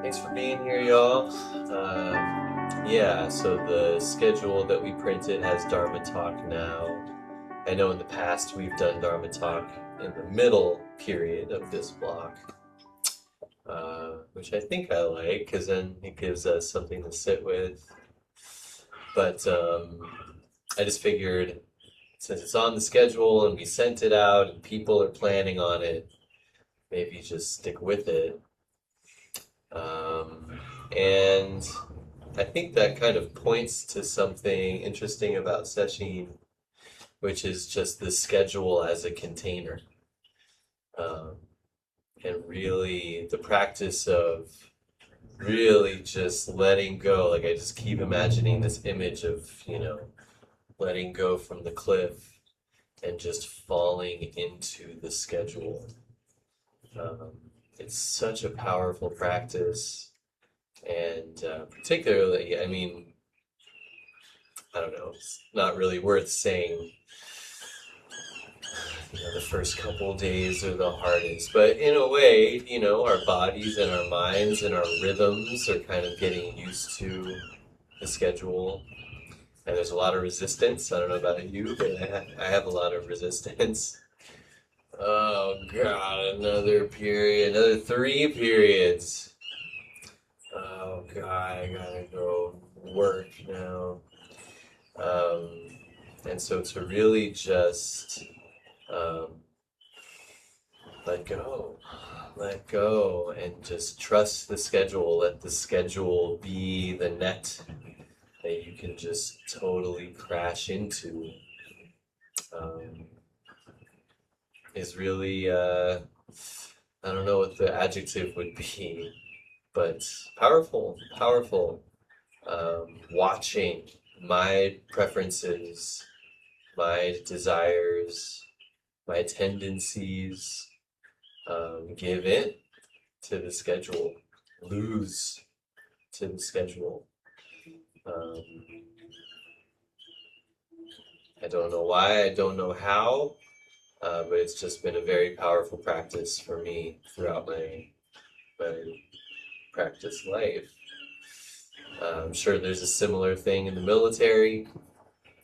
Thanks for being here, y'all. Yeah, so the schedule that we printed has Dharma Talk now. I know in the past we've done Dharma Talk in the middle period of this block, which I think I like because then it gives us something to sit with. But I just figured since it's on the schedule and we sent it out and people are planning on it, maybe just stick with it. Um, and I think that kind of points to something interesting about sesshin, which is just the schedule as a container. Um, and really the practice of really just letting go. Like I just keep imagining this image of, letting go from the cliff and just falling into the schedule. Um, it's such a powerful practice. And particularly, I mean, I don't know, it's not really worth saying, the first couple days are the hardest. But in a way, our bodies and our minds and our rhythms are kind of getting used to the schedule. And there's a lot of resistance. I don't know about you, but I have a lot of resistance. Oh, God, another period, another 3 periods. Oh, God, I gotta go work now. Um, and so to really just um, let go, let go, and just trust the schedule. Let the schedule be the net that you can just totally crash into. Um, is really, I don't know what the adjective would be, but powerful, powerful. Watching my preferences, my desires, my tendencies, give in to the schedule, lose to the schedule. Um, I don't know why, I don't know how, but it's just been a very powerful practice for me throughout my practice life. I'm sure there's a similar thing in the military.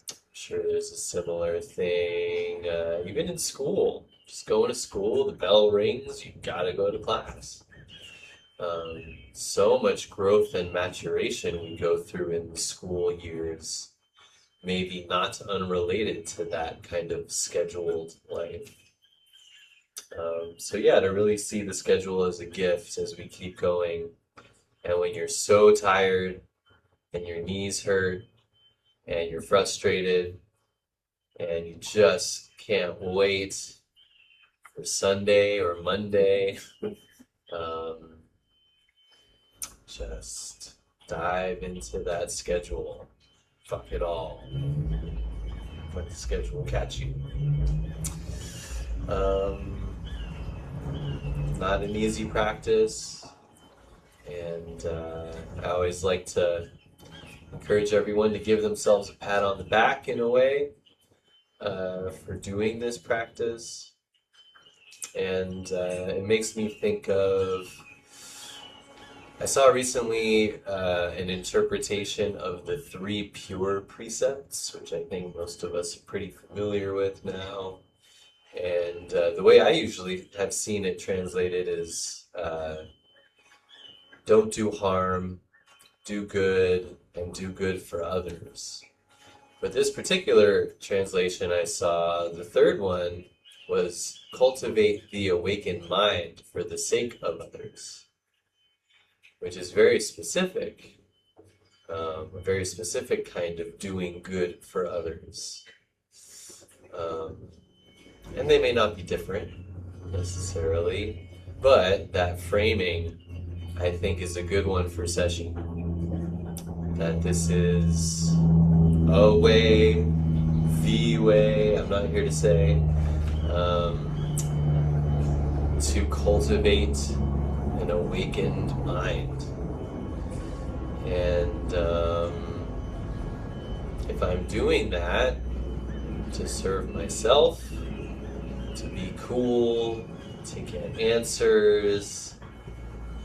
I'm sure there's a similar thing even in school. Just going to school, the bell rings, you gotta go to class. So much growth and maturation we go through in the school years, maybe not unrelated to that kind of scheduled life. So yeah, to really see the schedule as a gift as we keep going. And when you're so tired and your knees hurt and you're frustrated and you just can't wait for Sunday or Monday, um, just dive into that schedule. Fuck it all. Let the schedule catch you. Um, Not an easy practice, and I always like to encourage everyone to give themselves a pat on the back in a way for doing this practice. And it makes me think of, I saw recently an interpretation of the 3 pure precepts, which I think most of us are pretty familiar with now. And the way I usually have seen it translated is don't do harm, do good, and do good for others. But this particular translation I saw, the third one, was cultivate the awakened mind for the sake of others, which is very specific, a very specific kind of doing good for others. Um, and they may not be different necessarily, but that framing, I think, is a good one for sesshin. That this is a way, the way, I'm not here to say, to cultivate an awakened mind. And if I'm doing that to serve myself, to be cool, to get answers,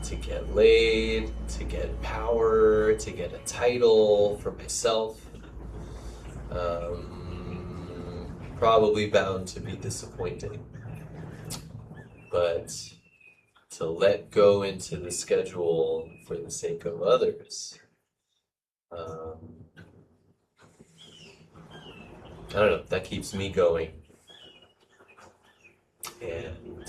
to get laid, to get power, to get a title for myself. Probably bound to be disappointing. But to let go into the schedule for the sake of others, um, I don't know, that keeps me going. And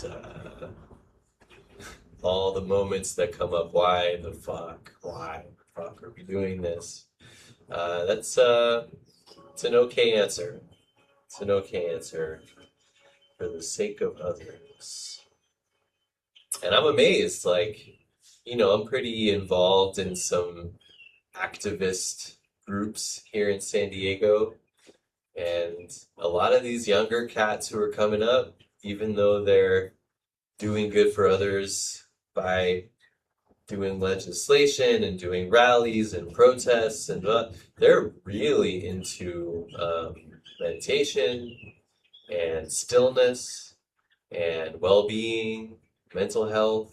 all the moments that come up, why the fuck? Why the fuck are we doing this? That's it's an okay answer. It's an okay answer for the sake of others. And I'm amazed, like, I'm pretty involved in some activist groups here in San Diego. And a lot of these younger cats who are coming up, even though they're doing good for others by doing legislation and doing rallies and protests, and they're really into meditation and stillness and well-being, mental health,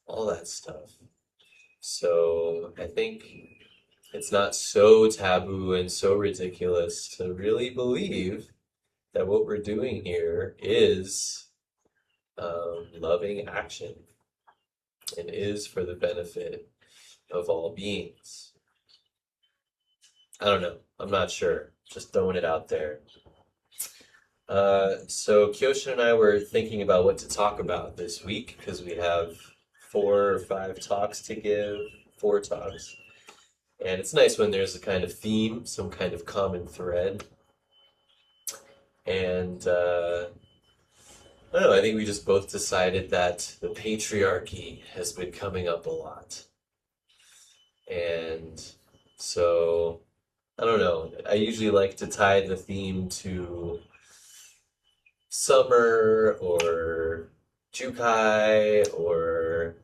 all that stuff. So I think it's not so taboo and so ridiculous to really believe that what we're doing here is loving action and is for the benefit of all beings. I don't know. I'm not sure. Just throwing it out there. So Kyosha and I were thinking about what to talk about this week because we have 4 or 5 talks to give, 4 talks. And it's nice when there's a kind of theme, some kind of common thread. And I don't know, I think we just both decided that the patriarchy has been coming up a lot. And so, I don't know, I usually like to tie the theme to summer or Jukai or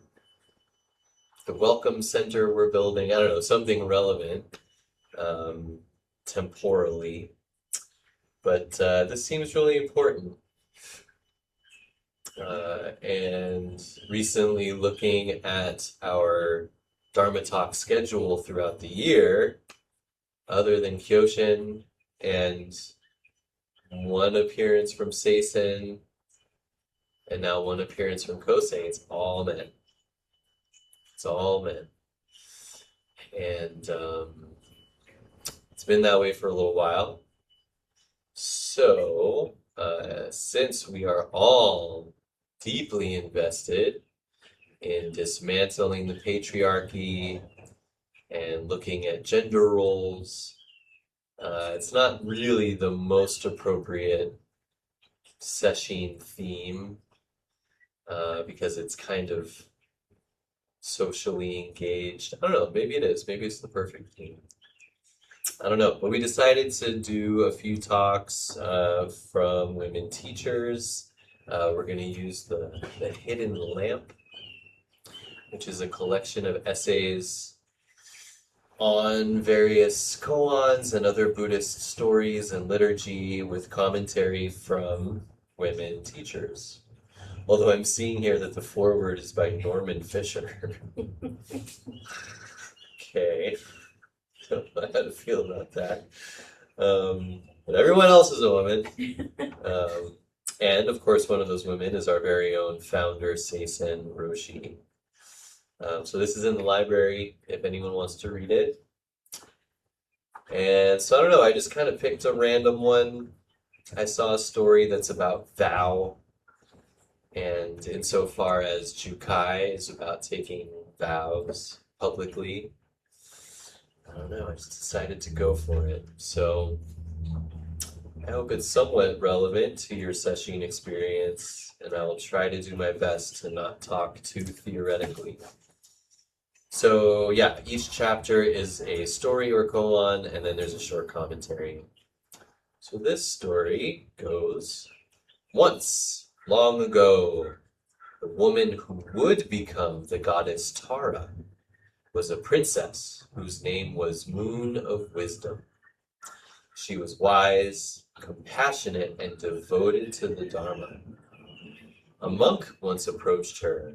the welcome center we're building. I don't know, something relevant temporally. But this seems really important. And recently looking at our Dharma Talk schedule throughout the year, other than Kyoshin and one appearance from Seisen, and now one appearance from Kosei, it's all men. It's all men. And it's been that way for a little while. So, since we are all deeply invested in dismantling the patriarchy and looking at gender roles, it's not really the most appropriate sesshin theme because it's kind of socially engaged. I don't know, maybe it is. Maybe it's the perfect theme. I don't know, but we decided to do a few talks from women teachers. We're going to use the Hidden Lamp, which is a collection of essays on various koans and other Buddhist stories and liturgy with commentary from women teachers. Although I'm seeing here that the foreword is by Norman Fisher. Okay. Don't know how to feel about that. But everyone else is a woman. And of course, one of those women is our very own founder, Seisen Roshi. So this is in the library if anyone wants to read it. And so I don't know, I just kind of picked a random one. I saw a story that's about vow. And insofar as Jukai is about taking vows publicly, I don't know, I just decided to go for it. So I hope it's somewhat relevant to your sesshin experience, and I'll try to do my best to not talk too theoretically. So yeah, each chapter is a story or koan, and then there's a short commentary. So this story goes, once, long ago, the woman who would become the goddess Tara was a princess whose name was Moon of Wisdom. She was wise, compassionate, and devoted to the Dharma. A monk once approached her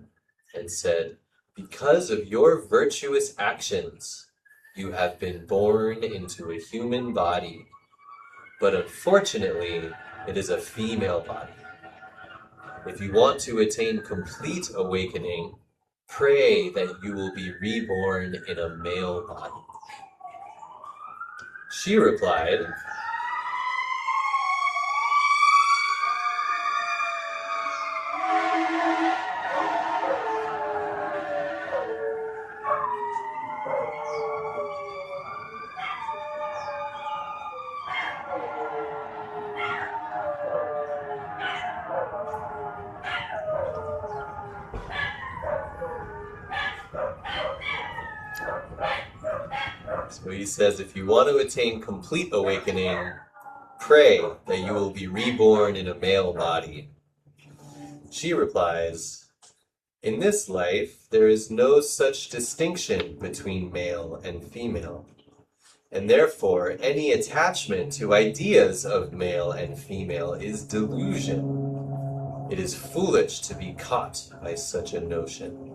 and said, Because of your virtuous actions, you have been born into a human body, but unfortunately, it is a female body. If you want to attain complete awakening, pray that you will be reborn in a male body. She replied, so he says, if you want to attain complete awakening, pray that you will be reborn in a male body. She replies, in this life, there is no such distinction between male and female, and therefore any attachment to ideas of male and female is delusion. It is foolish to be caught by such a notion.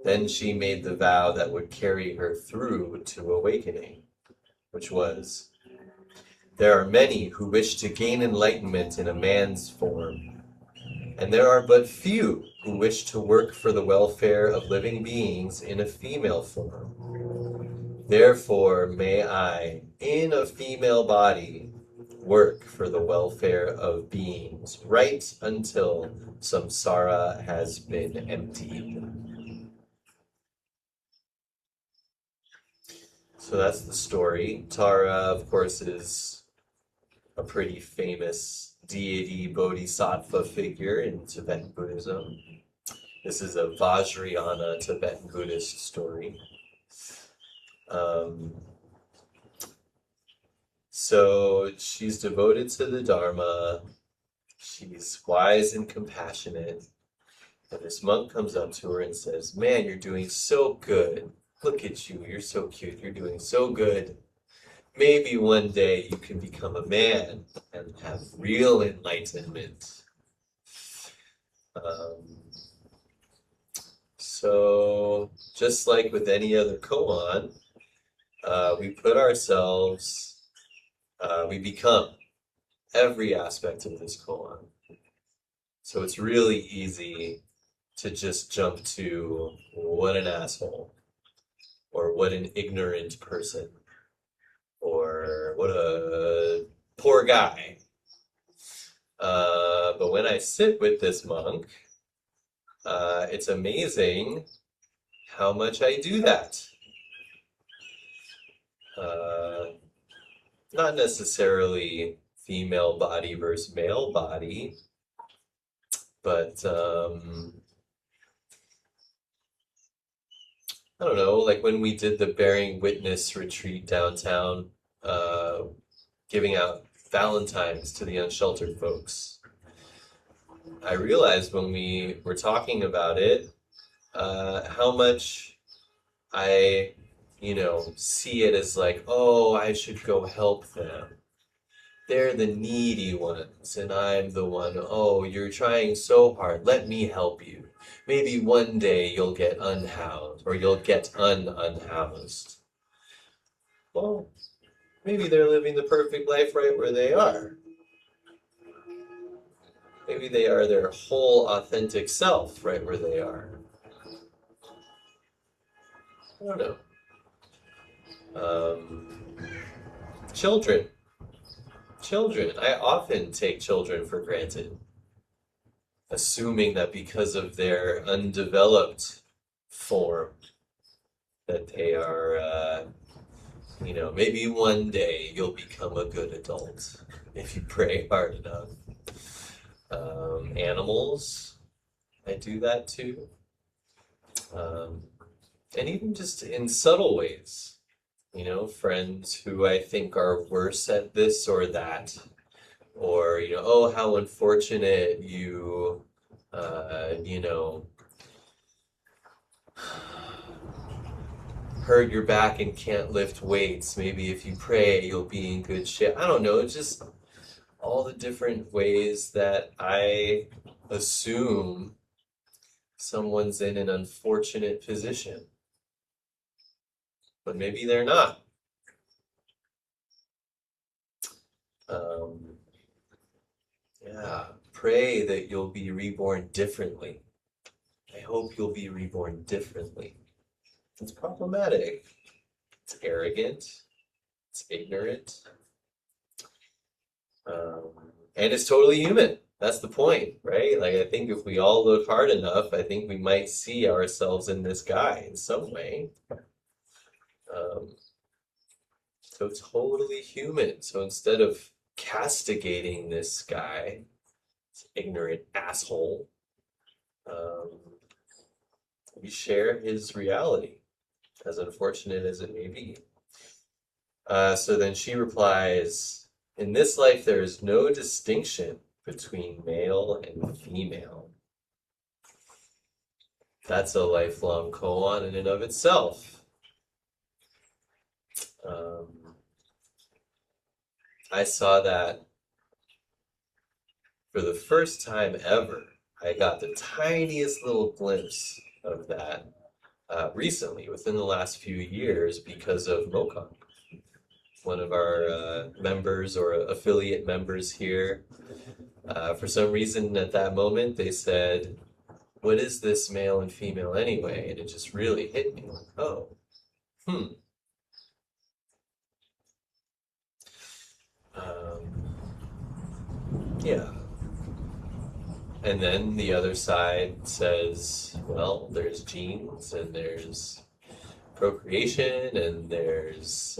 Then she made the vow that would carry her through to awakening, which was, there are many who wish to gain enlightenment in a man's form, and there are but few who wish to work for the welfare of living beings in a female form. Therefore may I, in a female body, work for the welfare of beings right until samsara has been emptied. So that's the story. Tara, of course, is a pretty famous deity bodhisattva figure in Tibetan Buddhism. This is a Vajrayana Tibetan Buddhist story. So she's devoted to the Dharma, she's wise and compassionate, and this monk comes up to her and says, man, you're doing so good. Look at you, you're so cute, you're doing so good. Maybe one day you can become a man and have real enlightenment. So just like with any other koan, we put ourselves, we become every aspect of this koan. So it's really easy to just jump to what an asshole, or what an ignorant person, or what a poor guy. But when I sit with this monk, it's amazing how much I do that. Not necessarily female body versus male body, but I don't know, like when we did the Bearing Witness retreat downtown, giving out Valentines to the unsheltered folks, I realized when we were talking about it, how much I, see it as like, oh, I should go help them. They're the needy ones, and I'm the one, oh, you're trying so hard, let me help you. Maybe one day you'll get unhoused, or you'll get unhoused. Well, maybe they're living the perfect life right where they are. Maybe they are their whole authentic self right where they are. I don't know. Children. I often take children for granted, assuming that because of their undeveloped form, that they are, maybe one day you'll become a good adult if you pray hard enough. Animals, I do that too. And even just in subtle ways, friends who I think are worse at this or that, or, oh, how unfortunate you, hurt your back and can't lift weights. Maybe if you pray, you'll be in good shape. I don't know, it's just all the different ways that I assume someone's in an unfortunate position, but maybe they're not. Um, yeah, pray that you'll be reborn differently. I hope you'll be reborn differently. It's problematic. It's arrogant. It's ignorant. Um, and it's totally human. That's the point, right? Like, I think if we all look hard enough, I think we might see ourselves in this guy in some way. Um, so totally human. So instead of castigating this guy, this ignorant asshole, um, we share his reality, as unfortunate as it may be. So then she replies, in this life, there is no distinction between male and female. That's a lifelong koan in and of itself. Um, I saw that for the first time ever. I got the tiniest little glimpse of that recently, within the last few years, because of Mokon, one of our members or affiliate members here. For some reason, at that moment, they said, "What is this male and female anyway?" And it just really hit me like, "Oh, hmm." Yeah. And then the other side says, well, there's genes and there's procreation and there's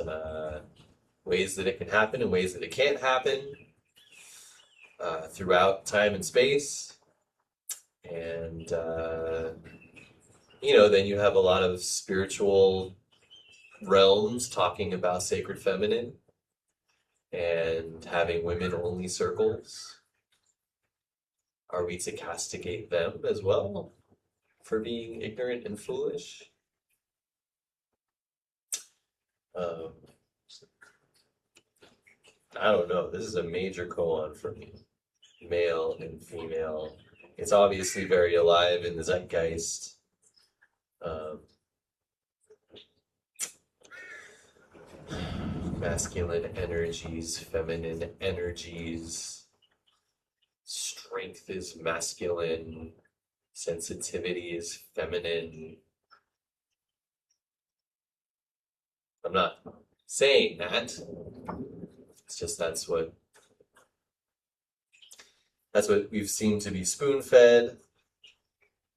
ways that it can happen and ways that it can't happen throughout time and space. And, then you have a lot of spiritual realms talking about sacred feminine and having women only circles. Are we to castigate them as well for being ignorant and foolish? Um, I don't know. This is a major koan for me. Male and female. It's obviously very alive in the zeitgeist. Um, Masculine energies, feminine energies. Strength is masculine. Sensitivity is feminine. I'm not saying that. It's just that's what we've seen to be spoon-fed.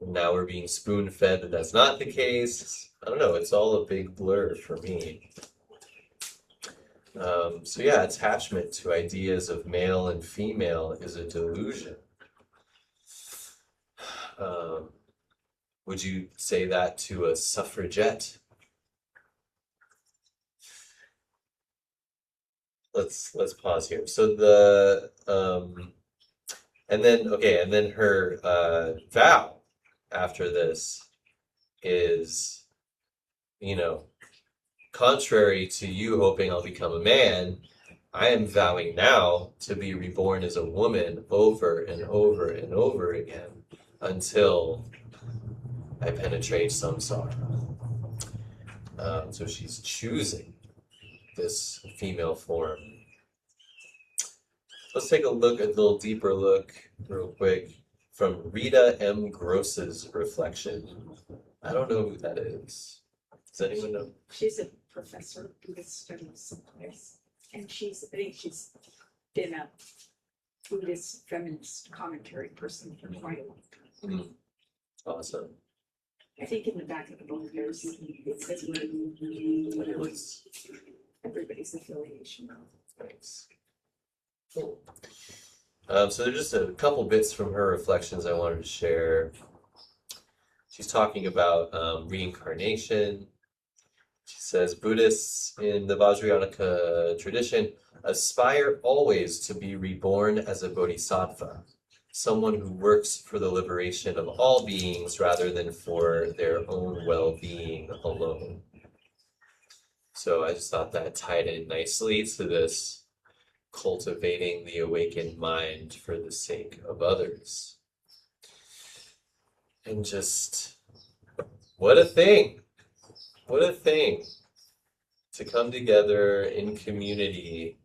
Now we're being spoon-fed that that's not the case. I don't know. It's all a big blur for me. So yeah, attachment to ideas of male and female is a delusion. Um, would you say that to a suffragette? Let's pause here. So and then her vow after this is, you know, contrary to you hoping I'll become a man, I am vowing now to be reborn as a woman over and over and over again until I penetrate samsara. So she's choosing this female form. Let's take a little deeper look, real quick, from Rita M. Gross's reflection. I don't know who that is. Does anyone know? She's a professor of Buddhist studies someplace, and I think she's been a Buddhist feminist commentary person for quite a long time. Awesome. I think in the back of the book there's it says what everybody's affiliation. Thanks. Cool. So there's just a couple bits from her reflections I wanted to share. She's talking about reincarnation. She says Buddhists in the Vajrayana tradition aspire always to be reborn as a bodhisattva, someone who works for the liberation of all beings rather than for their own well-being alone. So I just thought that tied in nicely to this cultivating the awakened mind for the sake of others. And just, what a thing! What a thing to come together in community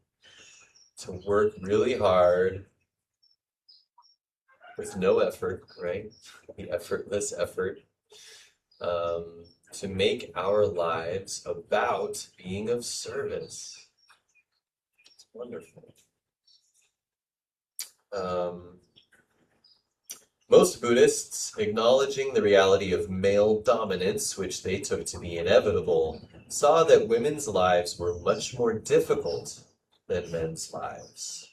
to work really hard with no effort, right? The effortless effort to make our lives about being of service. It's wonderful. Um, Most Buddhists, acknowledging the reality of male dominance, which they took to be inevitable, saw that women's lives were much more difficult than men's lives.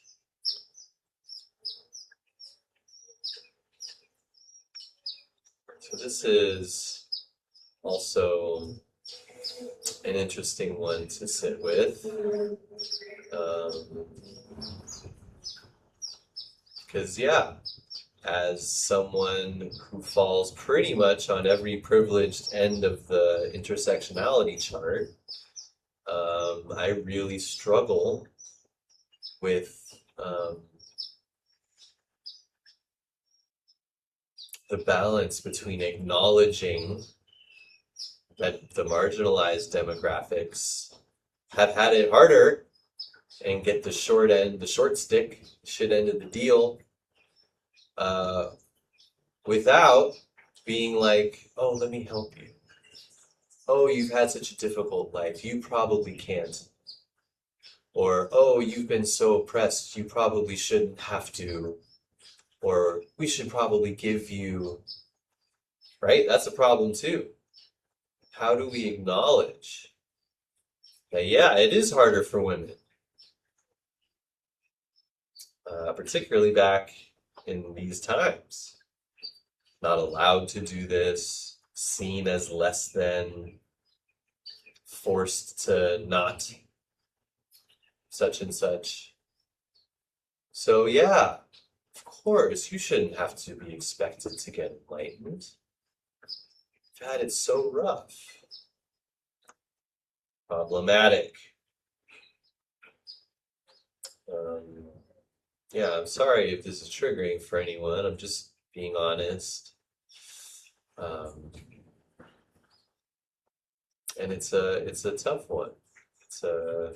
So this is also an interesting one to sit with. Because, yeah, as someone who falls pretty much on every privileged end of the intersectionality chart, I really struggle with the balance between acknowledging that the marginalized demographics have had it harder and get the short end, the short stick, shit end of the deal, uh, without being like, oh, let me help you. Oh, you've had such a difficult life. You probably can't. Or, oh, you've been so oppressed. You probably shouldn't have to. Or, we should probably give you, right? That's a problem too. How do we acknowledge that, yeah, it is harder for women, particularly back in these times? Not allowed to do this, seen as less than, forced to not such and such. So, yeah, of course, you shouldn't have to be expected to get enlightened. God, it's so rough. Problematic. Um, yeah, I'm sorry if this is triggering for anyone. I'm just being honest. Um, and it's a tough one. It's a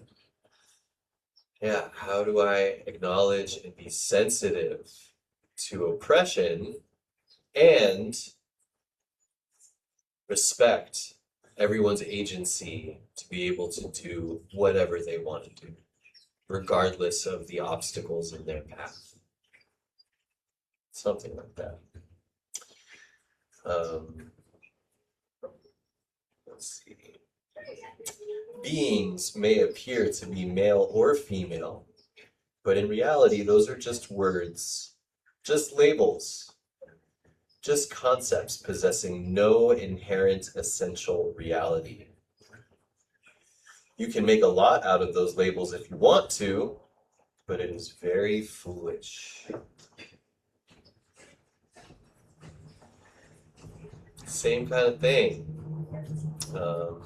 Yeah, how do I acknowledge and be sensitive to oppression and respect everyone's agency to be able to do whatever they want to do, regardless of the obstacles in their path? Something like that. Um, let's see. Beings may appear to be male or female, but in reality, those are just words, just labels, just concepts possessing no inherent essential reality. You can make a lot out of those labels if you want to, but it is very foolish. Same kind of thing. Um,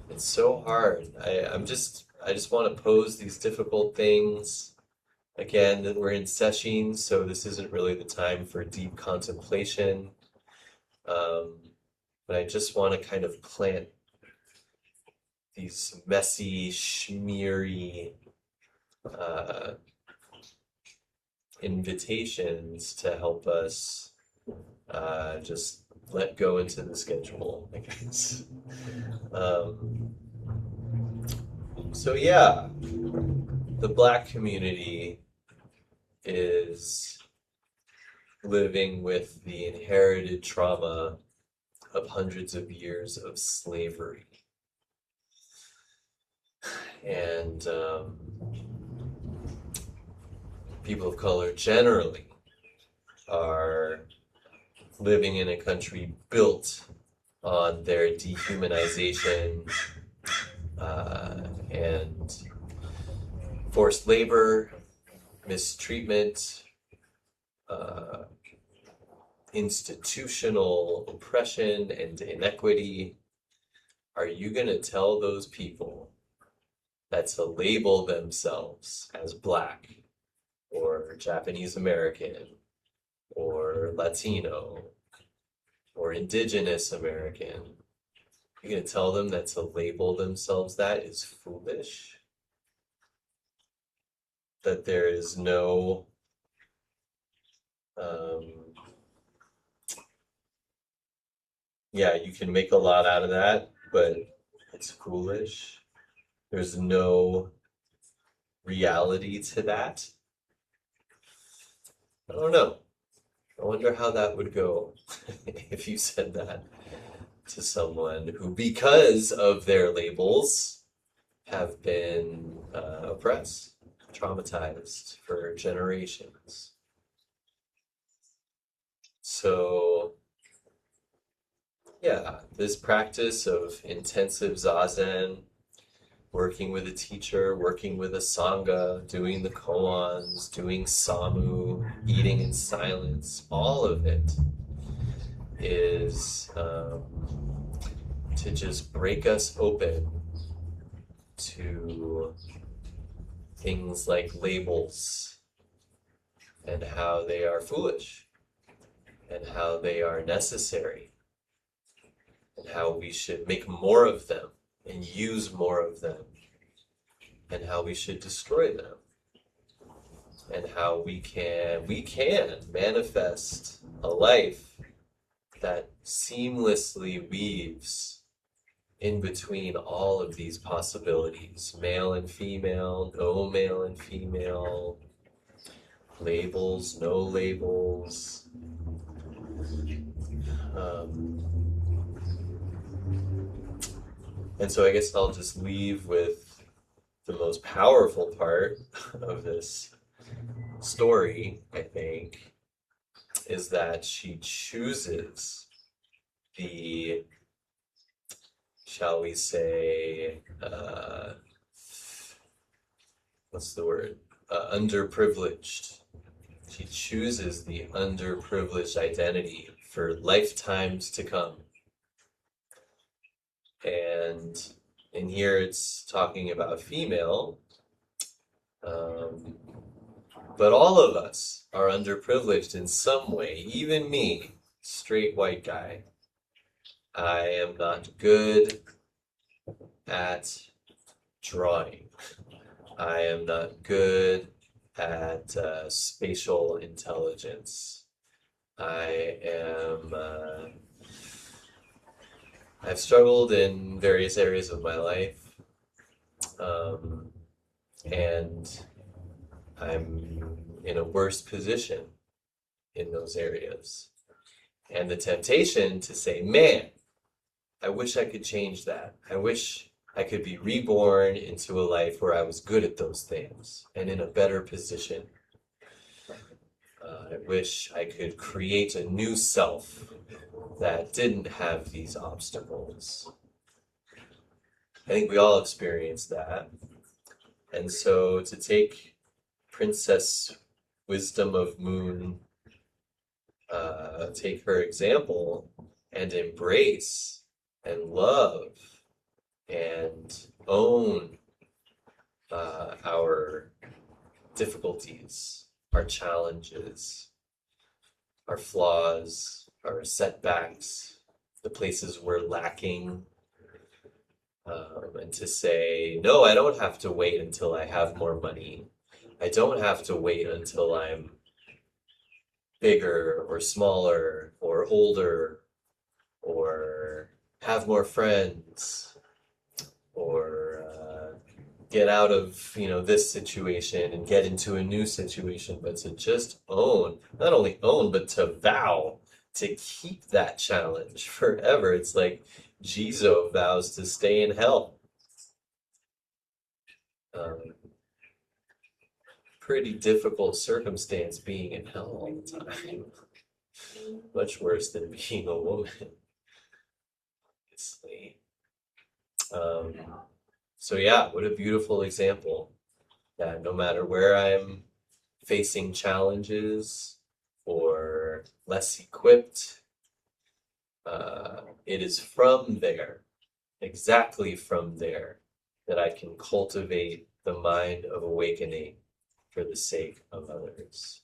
it's so hard. I just want to pose these difficult things. Again, that we're in sesshin, so this isn't really the time for deep contemplation. Um, but I just want to kind of plant these messy, schmeary uh, invitations to help us just let go into the schedule, I guess. Um, so yeah, the Black community is living with the inherited trauma of hundreds of years of slavery. And people of color generally are living in a country built on their dehumanization and forced labor, mistreatment, uh, institutional oppression, and inequity. Are you going to tell those people that to label themselves as Black or Japanese American or Latino or Indigenous American. You're going to tell them that to label themselves that is foolish? That there is no um, yeah, you can make a lot out of that, but it's foolish. There's no reality to that. I don't know. I wonder how that would go if you said that to someone who, because of their labels, have been oppressed, traumatized for generations. So, yeah, this practice of intensive zazen, working with a teacher, working with a sangha, doing the koans, doing samu, eating in silence, all of it is to just break us open to things like labels and how they are foolish and how they are necessary and how we should make more of them and use more of them and how we should destroy them and how we can manifest a life that seamlessly weaves in between all of these possibilities, male and female, no male and female, labels, no labels. Um, and so I guess I'll just leave with the most powerful part of this story, I think, is that she chooses the, shall we say, what's the word? Underprivileged. She chooses the underprivileged identity for lifetimes to come. And in here it's talking about female, um, but all of us are underprivileged in some way, even me, straight white guy. I am not good at drawing. I am not good at spatial intelligence. I am, I've struggled in various areas of my life, um, and I'm in a worse position in those areas. And the temptation to say, man, I wish I could change that. I wish I could be reborn into a life where I was good at those things and in a better position. I wish I could create a new self that didn't have these obstacles. I think we all experience that. And so to take Princess Wisdom of Moon, take her example and embrace and love and own our difficulties, our challenges, our flaws, our setbacks, the places we're lacking, and to say, no, I don't have to wait until I have more money. I don't have to wait until I'm bigger or smaller or older or have more friends or get out of this situation and get into a new situation, but to just own, not only own, but to vow to keep that challenge forever. It's like Jizo vows to stay in hell. Um, Pretty difficult circumstance being in hell all the time. Much worse than being a woman, obviously. Um, so yeah, what a beautiful example that no matter where I'm facing challenges or less equipped, it is from there, exactly from there, that I can cultivate the mind of awakening for the sake of others.